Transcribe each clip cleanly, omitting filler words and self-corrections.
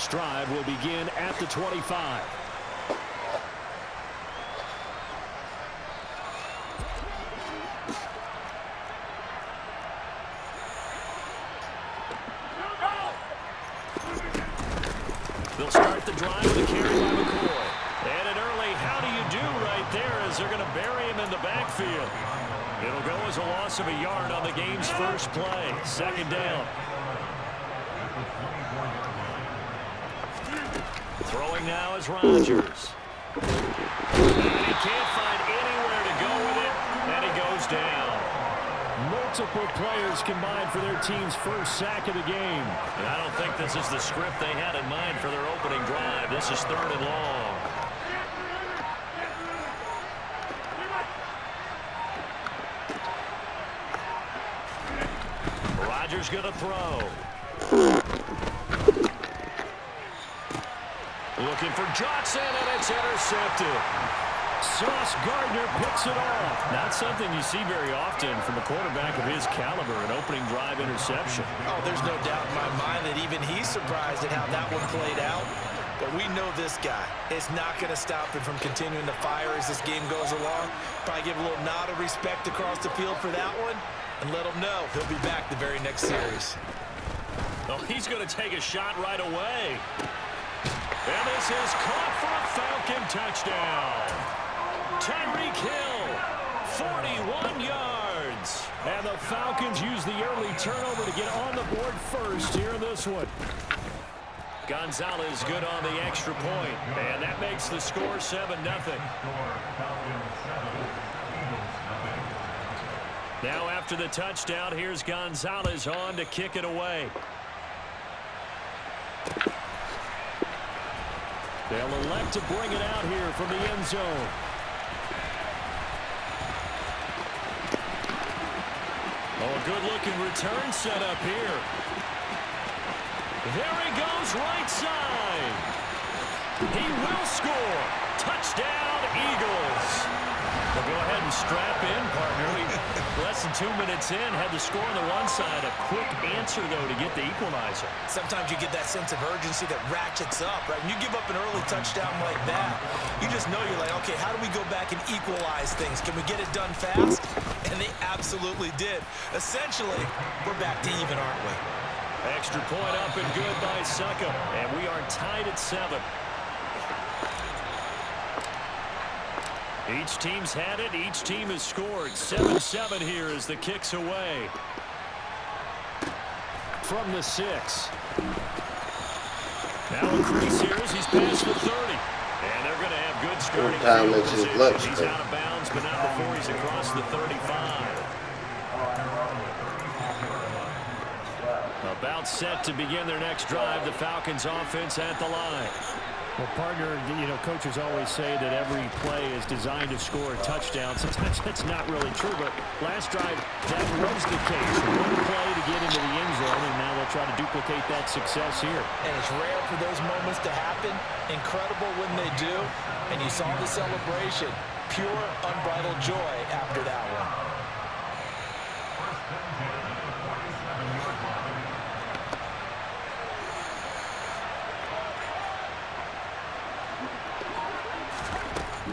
first drive will begin at the 25. They'll start the drive with a carry by McCoy. And an early how do you do right there as they're going to bury him in the backfield. It'll go as a loss of a yard on the game's first play. Second down. Throwing now is Rodgers. And he can't find anywhere to go with it, and he goes down. Multiple players combined for their team's first sack of the game. And I don't think this is the script they had in mind for their opening drive. This is 3rd and long. Rodgers going to throw. Looking for Johnson, and it's intercepted. Sauce Gardner picks it off. Not something you see very often from a quarterback of his caliber, an opening drive interception. Oh, there's no doubt in my mind that even he's surprised at how that one played out. But we know this guy is not going to stop him from continuing to fire as this game goes along. Probably give a little nod of respect across the field for that one and let him know he'll be back the very next series. Oh, he's going to take a shot right away. And this is caught for a Falcon touchdown. Tyreek Hill, 41 yards. And the Falcons use the early turnover to get on the board first here in this one. Gonzalez good on the extra point. And that makes the score 7-0. Now after the touchdown, here's Gonzalez on to kick it away. They'll elect to bring it out here from the end zone. Oh, a good-looking return set up here. There he goes right side. He will score. Touchdown, Eagles. Well, go ahead and strap in, partner. Less than 2 minutes in, had the score on the one side. A quick answer, though, to get the equalizer. Sometimes you get that sense of urgency that ratchets up, right? And you give up an early touchdown like that, you just know you're like, okay, how do we go back and equalize things? Can we get it done fast? And they absolutely did. Essentially, we're back to even, aren't we? Extra point up and good by Suckup. And we are tied at 7. Each team's had it. Each team has scored. 7-7 here as the kick's away. From the 6. Now a crease here as he's past the 30. And they're going to have good starting field position. He's out of bounds, but not before he's across the 35. About set to begin their next drive. The Falcons offense at the line. Well, partner, you know, coaches always say that every play is designed to score a touchdown. Sometimes that's not really true, but last drive, that was the case. One play to get into the end zone, and now they'll try to duplicate that success here. And it's rare for those moments to happen. Incredible when they do. And you saw the celebration. Pure, unbridled joy after that one.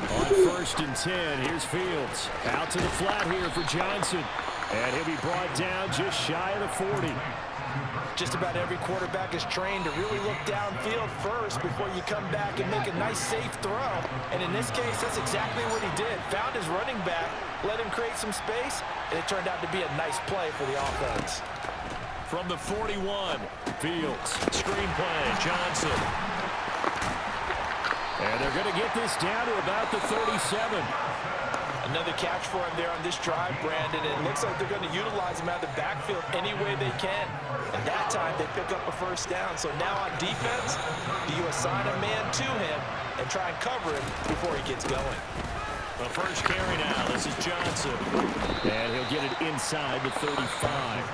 On 1st and 10, here's Fields. Out to the flat here for Johnson. And he'll be brought down just shy of the 40. Just about every quarterback is trained to really look downfield first before you come back and make a nice, safe throw. And in this case, that's exactly what he did. Found his running back, let him create some space, and it turned out to be a nice play for the offense. From the 41, Fields. Screen play, Johnson. And they're going to get this down to about the 37. Another catch for him there on this drive, Brandon. And it looks like they're going to utilize him out of the backfield any way they can. And that time, they pick up a first down. So now on defense, do you assign a man to him and try and cover him before he gets going? The first carry now. This is Johnson. And he'll get it inside the 35.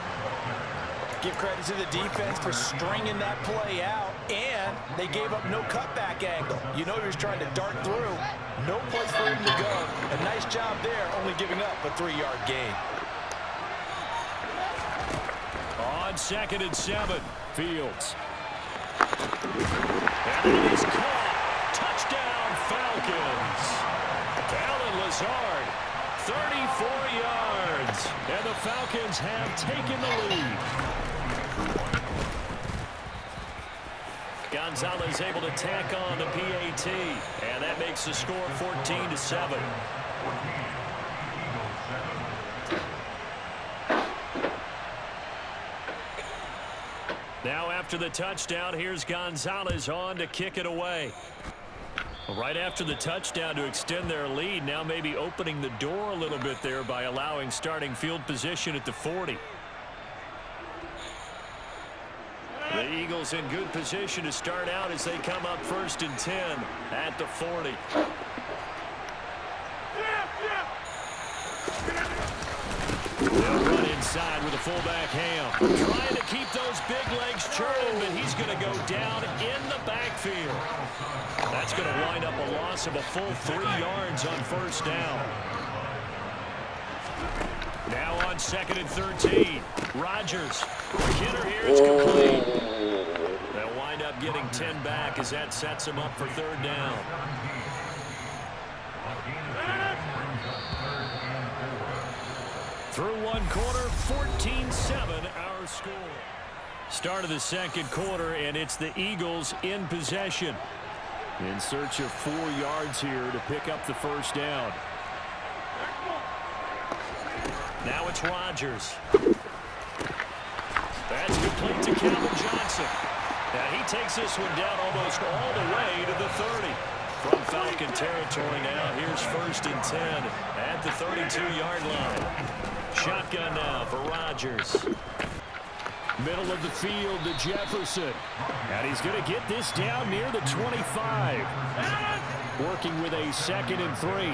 Give credit to the defense for stringing that play out, and they gave up no cutback angle. You know he was trying to dart through. No place for him to go. A nice job there, only giving up a 3-yard gain. On 2nd and 7, Fields. It is caught. Touchdown, Falcons. Alan Lazard, 34 yards. And the Falcons have taken the lead. Gonzalez able to tack on the PAT. And that makes the score 14-7. Now after the touchdown, here's Gonzalez on to kick it away. Right after the touchdown to extend their lead, now maybe opening the door a little bit there by allowing starting field position at the 40. The Eagles in good position to start out as they come up 1st and 10 at the 40. They'll run inside with a fullback Ham. Trying to keep those big legs churning, but he's going to go down in the backfield. That's going to wind up a loss of a full 3 yards on 1st down. Now on 2nd and 13. Rodgers. Kidder here. It's complete. They'll wind up getting 10 back as that sets him up for 3rd down. Through one quarter, 14-7 our score. Start of the 2nd quarter, and it's the Eagles in possession. In search of 4 yards here to pick up the 1st down. Now it's Rodgers. That's complete to Calvin Johnson. Now he takes this one down almost all the way to the 30. From Falcon territory now, here's 1st and 10 at the 32-yard line. Shotgun now for Rodgers. Middle of the field to Jefferson. And he's going to get this down near the 25. Working with a 2nd and 3.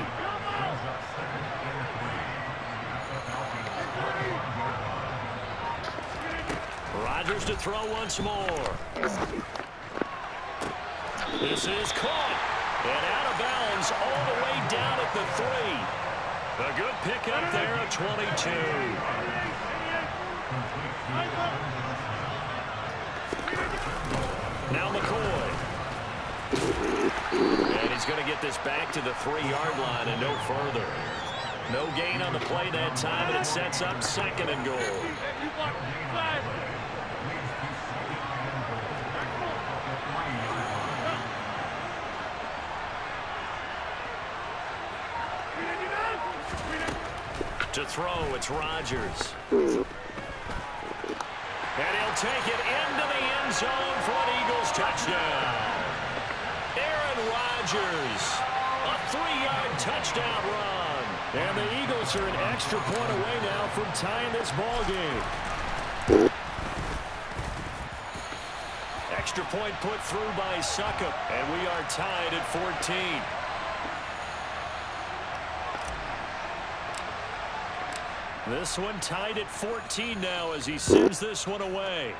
Rodgers to throw once more. This is caught. And out of bounds all the way down at the 3. A good pickup there at 22. Now McCoy. And he's going to get this back to the 3-yard line and no further. No gain on the play that time, and it sets up 2nd and goal. To throw, it's Rodgers. And he'll take it into the end zone for an Eagles touchdown. Aaron Rodgers, a 3-yard touchdown run. And the Eagles are an extra point away now from tying this ball game. Extra point put through by Succop, and we are tied at 14. This one tied at 14 now as he sends this one away.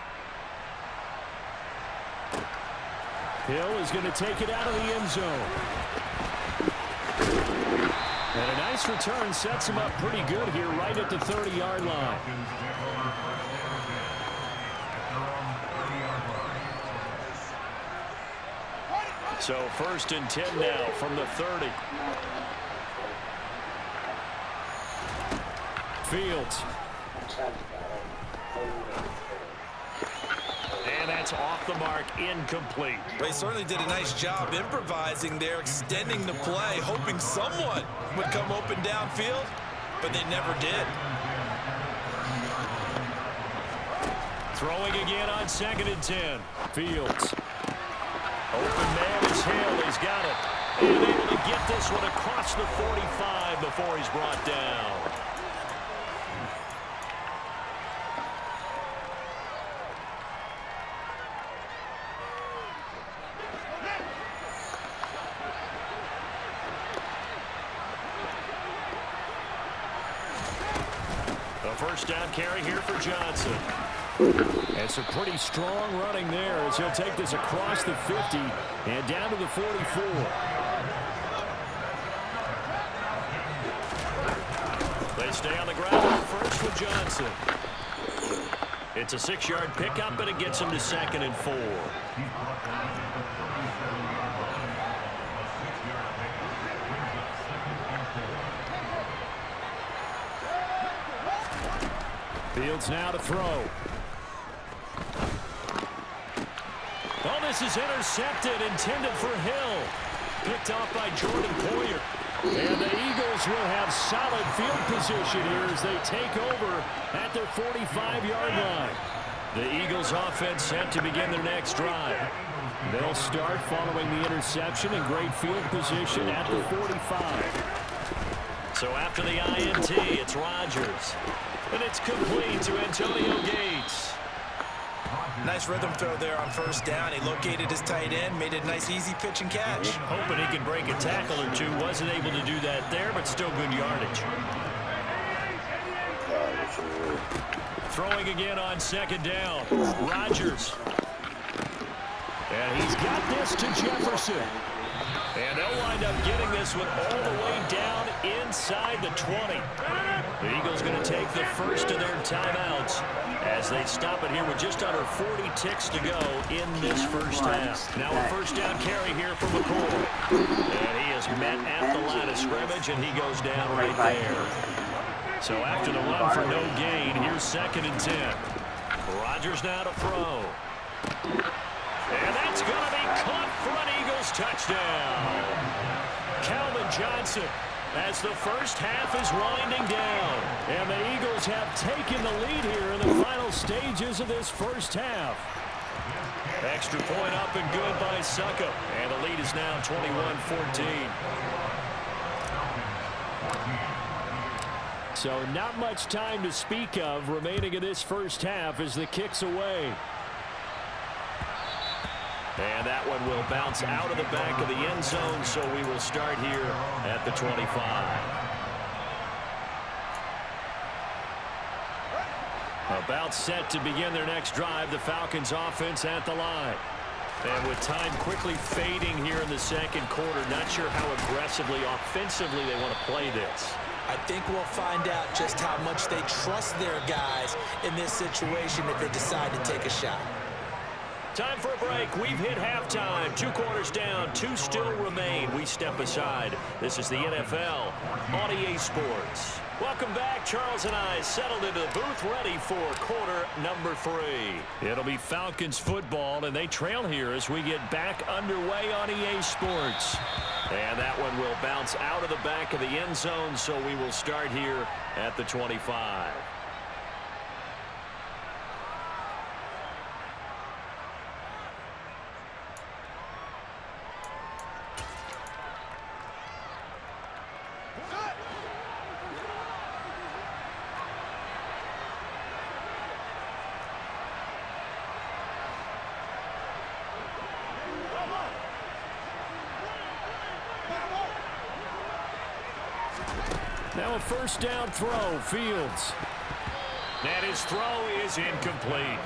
Hill is going to take it out of the end zone. And a nice return sets him up pretty good here right at the 30-yard line. So 1st and 10 now from the 30. Fields. And that's off the mark, incomplete. They certainly did a nice job improvising there, extending the play, hoping someone would come open downfield, but they never did. Throwing again on 2nd and 10. Fields. Open man is Hill. He's got it. And able to get this one across the 45 before he's brought down. First down carry here for Johnson. And some pretty strong running there as he'll take this across the 50 and down to the 44. They stay on the ground first with Johnson. It's a 6-yard pickup, but it gets him to 2nd and 4. Fields now to throw. Oh, this is intercepted, intended for Hill. Picked off by Jordan Poyer. And the Eagles will have solid field position here as they take over at their 45-yard line. The Eagles offense set to begin their next drive. They'll start following the interception in great field position at the 45. So after the INT, it's Rodgers. And it's complete to Antonio Gates. Nice rhythm throw there on first down. He located his tight end, made a nice easy pitch and catch. Hoping he can break a tackle or two. Wasn't able to do that there, but still good yardage. Throwing again on second down. Rodgers. And he's got this to Jefferson. And they'll wind up getting this one all the way down inside the 20. The Eagles going to take the first of their timeouts as they stop it here with just under 40 ticks to go in this first half. Now a first down carry here from McCoy. And he is met at the line of scrimmage, and he goes down right there. So after the run for no gain, here's 2nd and 10. Rodgers now to throw. And that's going to be caught for an Eagles touchdown. Calvin Johnson as the first half is winding down. And the Eagles have taken the lead here in the final stages of this first half. Extra point up and good by Suckup. And the lead is now 21-14. So not much time to speak of remaining in this first half as the kick's away. And that one will bounce out of the back of the end zone, so we will start here at the 25. About set to begin their next drive, the Falcons offense at the line. And with time quickly fading here in the second quarter, not sure how aggressively, offensively they want to play this. I think we'll find out just how much they trust their guys in this situation if they decide to take a shot. Time for a break. We've hit halftime. 2 quarters down. 2 still remain. We step aside. This is the NFL on EA Sports. Welcome back. Charles and I settled into the booth ready for quarter number 3. It'll be Falcons football, and they trail here as we get back underway on EA Sports. And that one will bounce out of the back of the end zone, so we will start here at the 25. Now a first down throw, Fields. And his throw is incomplete.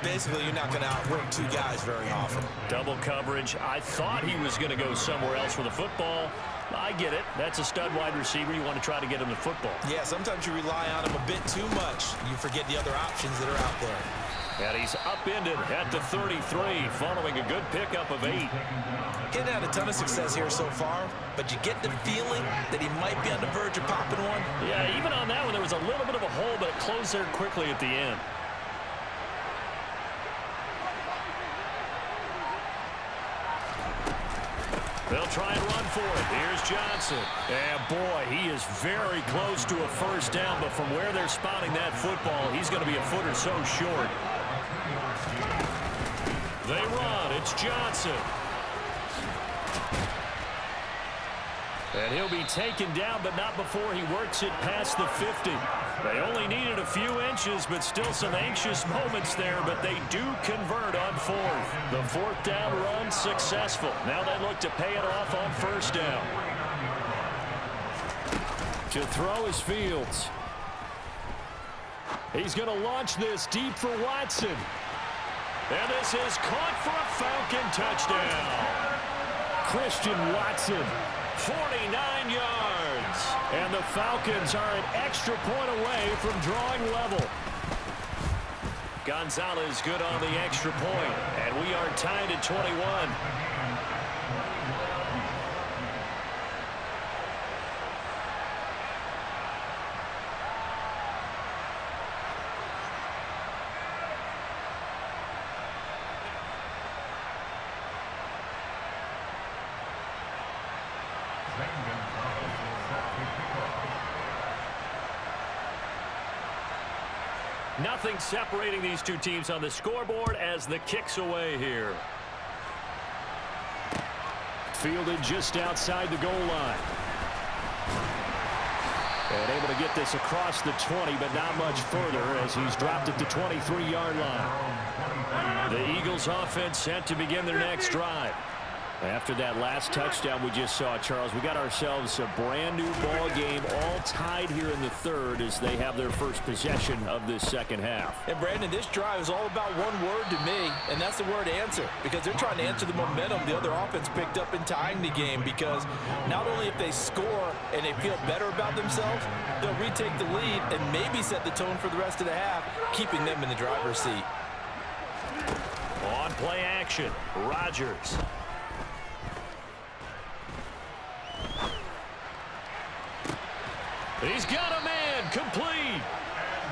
Basically, you're not going to outwork 2 guys very often. Double coverage. I thought he was going to go somewhere else with the football. I get it. That's a stud wide receiver. You want to try to get him the football. Yeah, sometimes you rely on him a bit too much. You forget the other options that are out there. And he's upended at the 33, following a good pickup of 8. He hasn't had a ton of success here so far, but you get the feeling that he might be on the verge of popping one. Yeah, even on that one, there was a little bit of a hole, but it closed there quickly at the end. They'll try and run for it. Here's Johnson. And boy, he is very close to a first down, but from where they're spotting that football, he's going to be a foot or so short. They run. It's Johnson. And he'll be taken down, but not before he works it past the 50. They only needed a few inches, but still some anxious moments there, but they do convert on 4th. The 4th down run successful. Now they look to pay it off on first down. To throw is Fields. He's going to launch this deep for Watson. And this is caught for a Falcon touchdown. Christian Watson, 49 yards. And the Falcons are an extra point away from drawing level. Gonzalez good on the extra point, and we are tied at 21. Nothing separating these two teams on the scoreboard as the kick's away here. Fielded just outside the goal line. And able to get this across the 20, but not much further as he's dropped it to 23-yard line. The Eagles offense set to begin their next drive. After that last touchdown we just saw, Charles, we got ourselves a brand new ball game, all tied here in the third as they have their first possession of this second half. And Brandon, this drive is all about one word to me, and that's the word answer, because they're trying to answer the momentum the other offense picked up in tying the game, because not only if they score and they feel better about themselves, they'll retake the lead and maybe set the tone for the rest of the half, keeping them in the driver's seat. On play action, Rodgers. He's got a man, complete.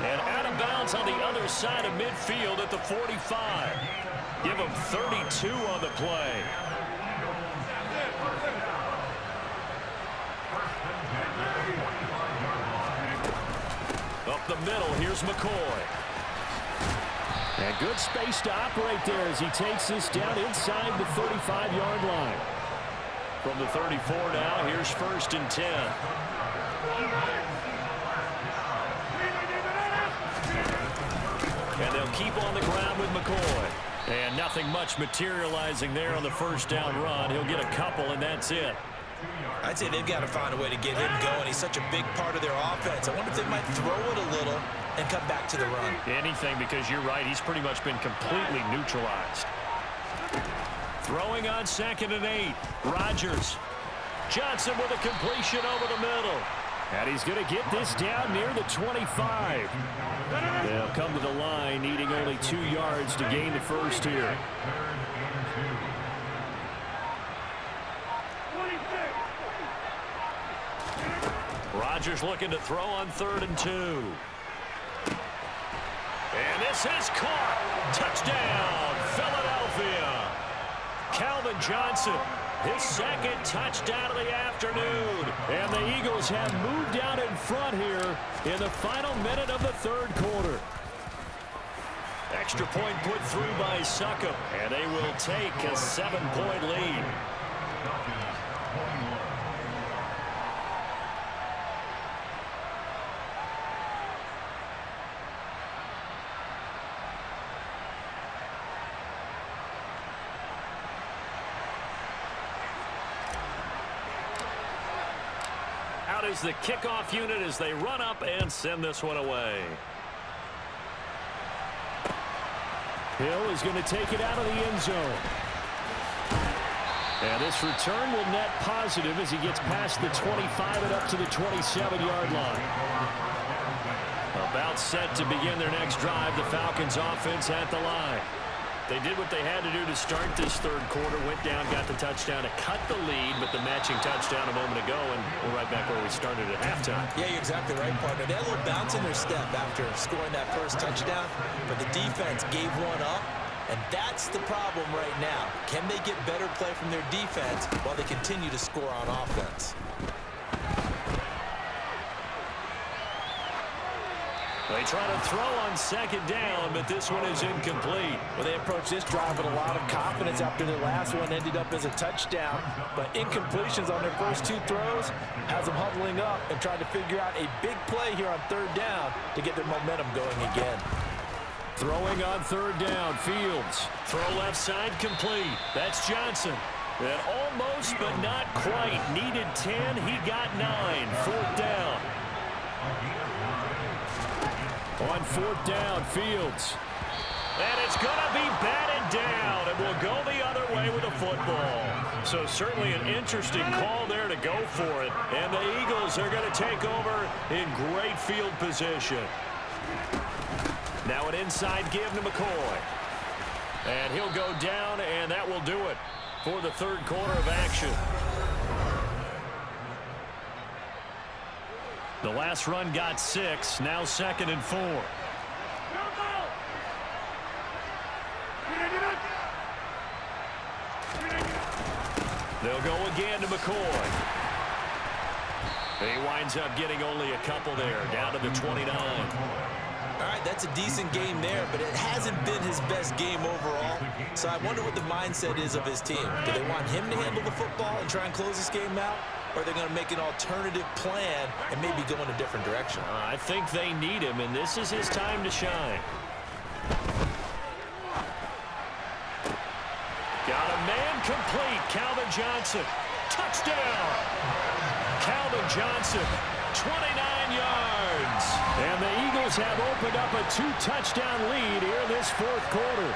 And out of bounds on the other side of midfield at the 45. Give him 32 on the play. Up the middle, here's McCoy. And good space to operate there as he takes this down inside the 35-yard line. From the 34 now, here's 1st and 10. And they'll keep on the ground with McCoy. And nothing much materializing there on the first down run. He'll get a couple, and that's it. I'd say they've got to find a way to get him going. He's such a big part of their offense. I wonder if they might throw it a little and come back to the run. Anything, because you're right. He's pretty much been completely neutralized. Throwing on 2nd and 8. Rodgers. Johnson with a completion over the middle. And he's going to get this down near the 25. They'll come to the line, needing only 2 yards to gain the first here. Rodgers looking to throw on 3rd and 2. And this is caught. Touchdown, Philadelphia. Calvin Johnson, his second touchdown of the afternoon. And the Eagles have moved out in front here in the final minute of the third quarter. Extra point put through by Succop, and they will take a 7-point lead. Out is the kickoff unit as they run up and send this one away. Hill is going to take it out of the end zone. And this return will net positive as he gets past the 25 and up to the 27-yard line. About set to begin their next drive. The Falcons offense at the line. They did what they had to do to start this third quarter. Went down, got the touchdown to cut the lead, but the matching touchdown a moment ago, and we're right back where we started at halftime. Yeah, you're exactly right, partner. They had a little bounce in their step after scoring that first touchdown, but the defense gave one up, and that's the problem right now. Can they get better play from their defense while they continue to score on offense? They try to throw on 2nd down, but this one is incomplete. Well, they approached this drive with a lot of confidence after their last one ended up as a touchdown. But incompletions on their first 2 throws has them huddling up and trying to figure out a big play here on 3rd down to get their momentum going again. Throwing on 3rd down, Fields. Throw left side complete. That's Johnson. And almost, but not quite. Needed 10, he got 9. 4th down. On 4th down, Fields. And it's going to be batted down, and will go the other way with the football. So certainly an interesting call there to go for it. And the Eagles are going to take over in great field position. Now an inside give to McCoy. And he'll go down, and that will do it for the third quarter of action. The last run got 6, now 2nd and 4. They'll go again to McCoy. He winds up getting only a couple there, down to the 29. All right, right, that's a decent game there, but it hasn't been his best game overall. So I wonder what the mindset is of his team. Do they want him to handle the football and try and close this game out? Or are they going to make an alternative plan and maybe go in a different direction? I think they need him, and this is his time to shine. Got a man complete. Calvin Johnson. Touchdown. Calvin Johnson, 29 yards. And the Eagles have opened up a 2-touchdown lead here in this fourth quarter.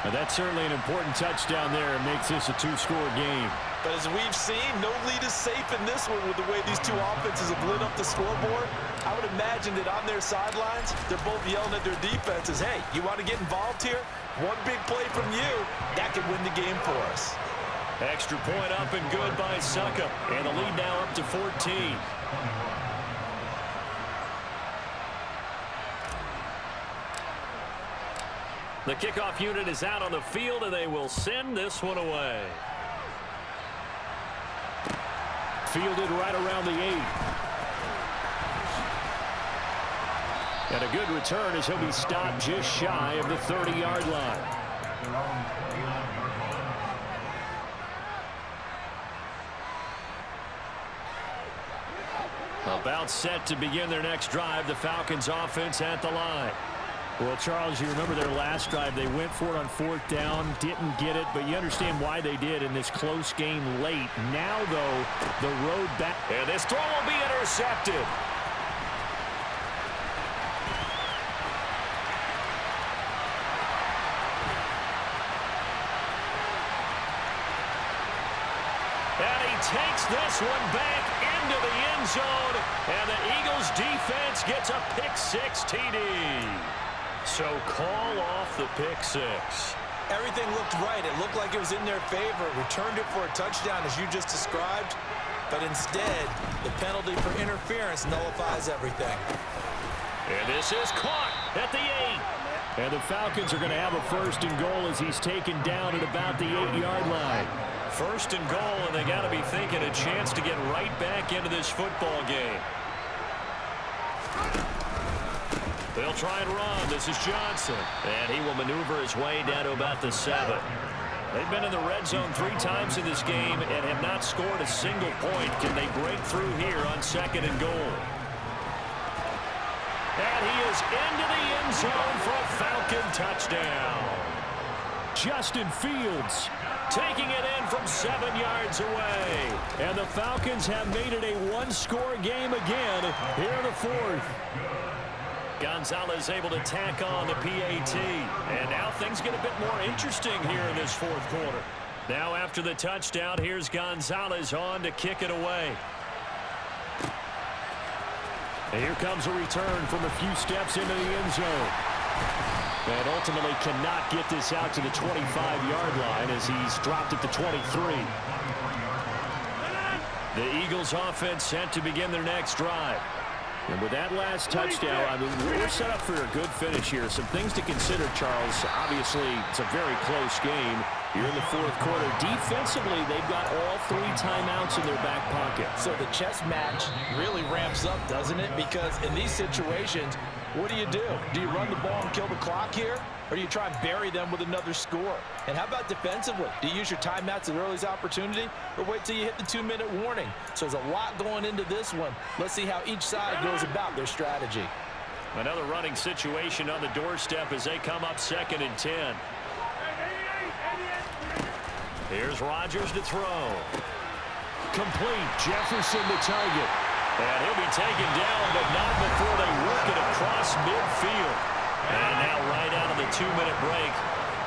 Now, that's certainly an important touchdown there. It makes this a 2-score game. But as we've seen, no lead is safe in this one with the way these two offenses have lit up the scoreboard. I would imagine that on their sidelines, they're both yelling at their defenses, hey, you want to get involved here? One big play from you, that could win the game for us. Extra point up and good by Suckup. And the lead now up to 14. The kickoff unit is out on the field, and they will send this one away. Fielded right around the 8. And a good return as he'll be stopped just shy of the 30-yard line. About set to begin their next drive. The Falcons offense at the line. Well, Charles, you remember their last drive. They went for it on 4th down, didn't get it, but you understand why they did in this close game late. Now, though, the road back. And this throw will be intercepted. And he takes this one back into the end zone, and the Eagles defense gets a pick-6 TD. So call off the pick-6. Everything looked right. It looked like it was in their favor. Returned it for a touchdown, as you just described. But instead, the penalty for interference nullifies everything. And this is caught at the 8. And the Falcons are going to have a 1st and goal as he's taken down at about the 8-yard line. 1st and goal, and they got to be thinking a chance to get right back into this football game. They'll try and run. This is Johnson. And he will maneuver his way down to about the 7. They've been in the red zone 3 times in this game and have not scored a single point. Can they break through here on 2nd and goal? And he is into the end zone for a Falcon touchdown. Justin Fields taking it in from 7 yards away. And the Falcons have made it a 1-score game again here in the 4th. Gonzalez able to tack on the PAT. And now things get a bit more interesting here in this 4th quarter. Now after the touchdown, here's Gonzalez on to kick it away. And here comes a return from a few steps into the end zone. And ultimately cannot get this out to the 25-yard line as he's dropped at the 23. The Eagles offense set to begin their next drive. And with that last touchdown, I mean, we're set up for a good finish here. Some things to consider, Charles. Obviously, it's a very close game. You're in the 4th quarter. Defensively, they've got all 3 timeouts in their back pocket. So the chess match really ramps up, doesn't it? Because in these situations, what do? Do you run the ball and kill the clock here? Or do you try and bury them with another score? And how about defensively? Do you use your timeouts at earliest opportunity? Or wait till you hit the 2-minute warning? So there's a lot going into this one. Let's see how each side goes about their strategy. Another running situation on the doorstep as they come up 2nd and 10. Here's Rodgers to throw. Complete. Jefferson the target. And he'll be taken down, but not before they work it across midfield. And now right out of the 2-minute break,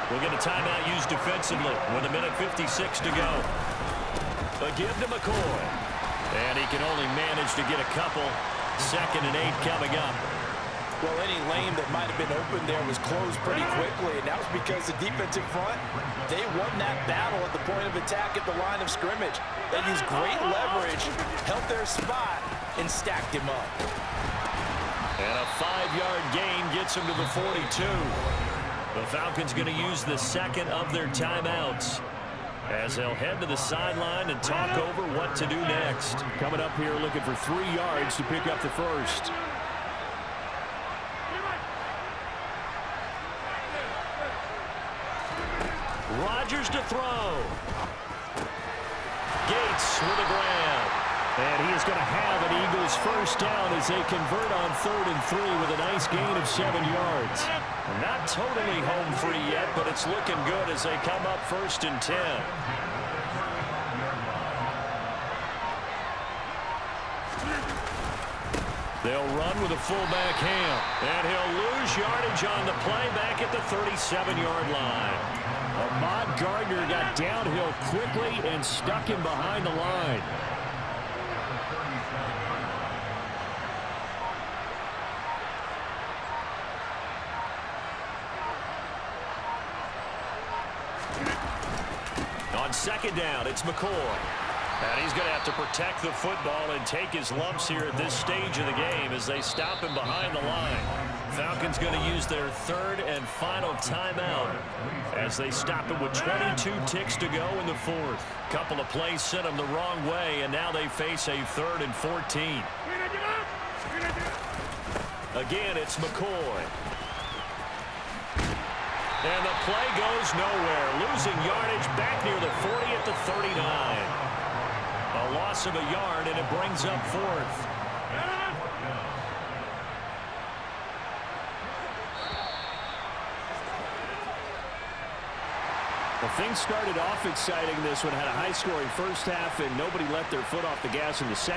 we'll get a timeout used defensively with 1:56 to go. A give to McCoy. And he can only manage to get a couple. 2nd and 8 coming up. Well, any lane that might have been open there was closed pretty quickly, and that was because the defensive front, they won that battle at the point of attack at the line of scrimmage. They used great leverage, held their spot, and stacked him up. And a 5-yard gain gets him to the 42. The Falcons going to use the 2nd of their timeouts as they'll head to the sideline and talk over what to do next. Coming up here looking for 3 yards to pick up the 1st. Rodgers to throw. Gates with a grab. And he is going to have an Eagles first down as they convert on 3rd and 3 with a nice gain of 7 yards. Not totally home free yet, but it's looking good as they come up 1st and 10. They'll run with a fullback Ham, and he'll lose yardage on the play back at the 37-yard line. Ahmad Gardner got downhill quickly and stuck him behind the line. On 2nd down, it's McCoy. And he's going to have to protect the football and take his lumps here at this stage of the game as they stop him behind the line. Falcons going to use their 3rd and final timeout as they stop him with 22 ticks to go in the 4th. Couple of plays sent them the wrong way, and now they face a 3rd and 14. Again, it's McCoy. And the play goes nowhere. Losing yardage back near the 40 at the 39. A loss of a yard, and it brings up 4th. Well, things started off exciting. This one had a high-scoring first half, and nobody let their foot off the gas in the second.